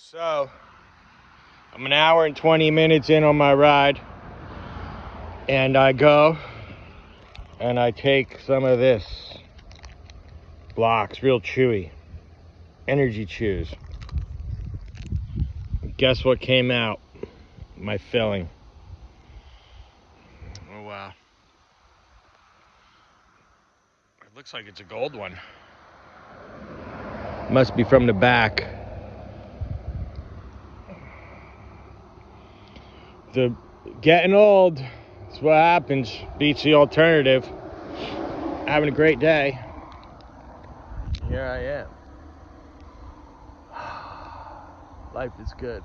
So, I'm an hour and 20 minutes in on my ride, and I go and I take some of this Blocks, real chewy, energy chews. Guess what came out? My filling. Oh wow. It looks like it's a gold one. Must be from the back. The getting old, that's what happens. Beats the alternative. Having a great day. Here I am. Life is good.